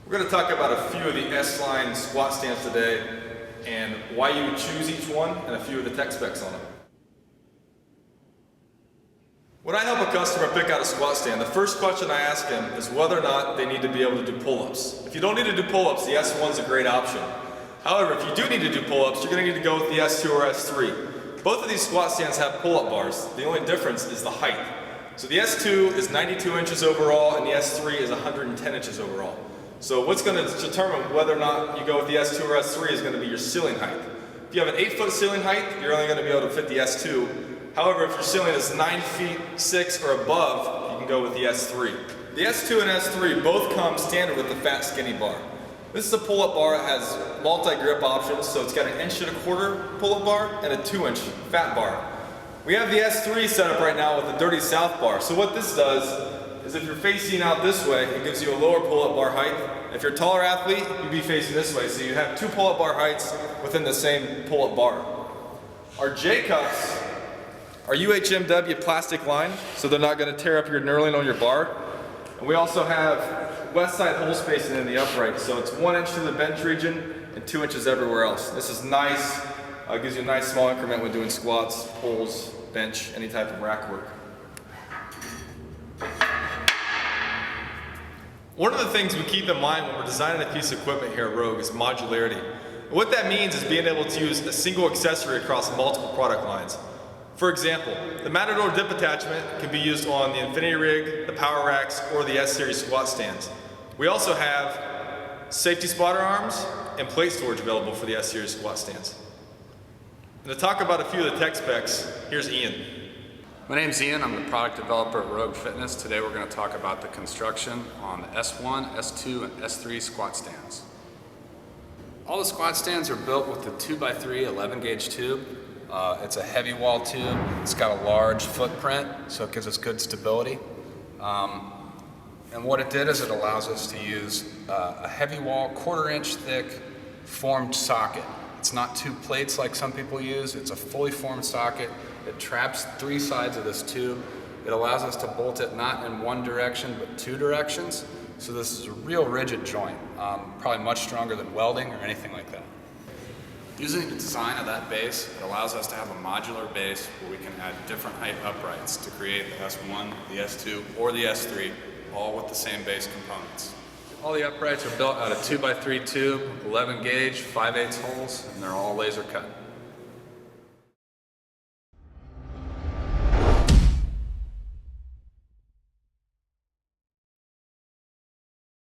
We're going to talk about a few of the S-line squat stands today and why you would choose each one and a few of the tech specs on them. When I help a customer pick out a squat stand, the first question I ask them is whether or not they need to be able to do pull-ups. If you don't need to do pull-ups, the S1 is a great option. However, if you do need to do pull-ups, you're going to need to go with the S2 or S3. Both of these squat stands have pull-up bars. The only difference is the height. So the S2 is 92 inches overall and the S3 is 110 inches overall. So what's going to determine whether or not you go with the S2 or S3 is going to be your ceiling height. If you have an 8-foot ceiling height, you're only going to be able to fit the S2. However, if your ceiling is 9 feet 6 or above, you can go with the S3. The S2 and S3 both come standard with the fat skinny bar. This is a pull-up bar that has multi-grip options, so it's got an 1.25 inch pull-up bar and a 2-inch fat bar. We have the S3 set up right now with the dirty south bar. So what this does is if you're facing out this way, it gives you a lower pull-up bar height. If you're a taller athlete, you'd be facing this way, so you have 2 pull-up bar heights within the same pull-up bar. Our J-cups are UHMW plastic lined, so they're not going to tear up your knurling on your bar. And we also have west side hole spacing in the upright, so it's 1 inch to the bench region and 2 inches everywhere else. This is nice, gives you a nice small increment when doing squats, pulls, bench, any type of rack work. One of the things we keep in mind when we're designing a piece of equipment here at Rogue is modularity. And what that means is being able to use a single accessory across multiple product lines. For example, the Matador dip attachment can be used on the Infinity Rig, the Power Racks, or the S-Series squat stands. We also have safety spotter arms and plate storage available for the S-Series squat stands. And to talk about a few of the tech specs, here's Ian. My name's Ian, I'm the product developer at Rogue Fitness. Today we're going to talk about the construction on the S1, S2, and S3 squat stands. All the squat stands are built with the 2x3 11 gauge tube. It's a heavy wall tube, it's got a large footprint, so it gives us good stability. And what it did is it allows us to use a heavy wall, 1/4 inch thick formed socket. It's not 2 plates like some people use, it's a fully formed socket. It traps 3 sides of this tube. It allows us to bolt it not in one direction, but 2 directions. So this is a real rigid joint, probably much stronger than welding or anything like that. Using the design of that base, it allows us to have a modular base where we can add different height uprights to create the S1, the S2, or the S3, all with the same base components. All the uprights are built out of 2x3 tube, 11 gauge, 5/8 holes, and they're all laser cut.